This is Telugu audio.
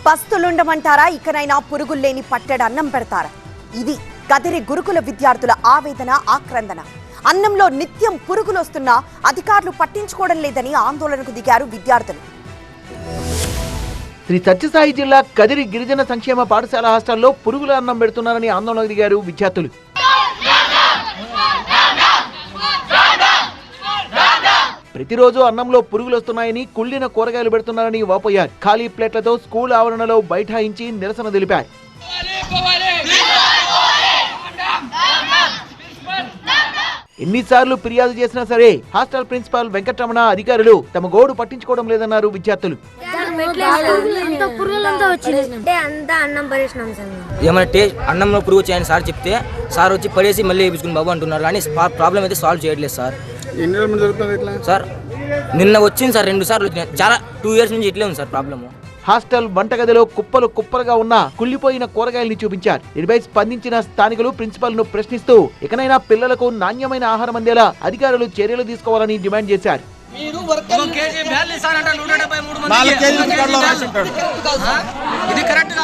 పస్తులుండమంటారా? ఇకనైనా పురుగులు లేని పట్టెడు అన్నం పెడతారా? ఇది కదిరి గురుకుల విద్యార్థుల ఆవేదన, ఆక్రందన. అన్నంలో నిత్యం పురుగులు వస్తున్నా అధికారులు పట్టించుకోవడం లేదని ఆందోళనకు దిగారు విద్యార్థులు. శ్రీ సత్యసాయి జిల్లా కదిరి గిరిజన సంక్షేమ పాఠశాల హాస్టల్లో పురుగుల అన్నం పెడుతున్నారని ఆందోళనకు దిగారు విద్యార్థులు. ప్రతిరోజు అన్నంలో పురుగులు వస్తున్నాయని, కుళ్ళిన కూరగాయలు పెడుతున్నారని వాపోయారు. ఖాళీ ప్లేట్లతో స్కూల్ ఆవరణలో బైఠాయించి నిరసన తెలిపారు. ఎన్నిసార్లు ఫిర్యాదు చేసినా సరే హాస్టల్ ప్రిన్సిపాల్ వెంకటరమణ, అధికారులు తమ గోడు పట్టించుకోవడం లేదన్నారు విద్యార్థులు. ఏమంటే అన్నంలో పురుగు వచ్చాయని సార్ చెప్తే సార్ వచ్చి పడేసి మళ్ళీ వేయించుకుని బాబు అంటున్నారు, కానీ ప్రాబ్లం అయితే సాల్వ్ చేయట్లేదు సార్. సార్ నిన్న వచ్చింది సార్, 2 సార్లు వచ్చినాయి. చాలా 2 years నుంచి ఇట్లే ఉంది సార్ ప్రాబ్లము. హాస్టల్ వంటగదిలో కుప్పలు కుప్పలుగా ఉన్న కుళ్ళిపోయిన కూరగాయల్ని చూపించారు. దీనిపై స్పందించిన స్థానికులు ప్రిన్సిపల్ ను ప్రశ్నిస్తూ ఇకనైనా పిల్లలకు నాణ్యమైన ఆహారం అందేలా అధికారులు చర్యలు తీసుకోవాలని డిమాండ్ చేశారు. ఇది కరెక్ట్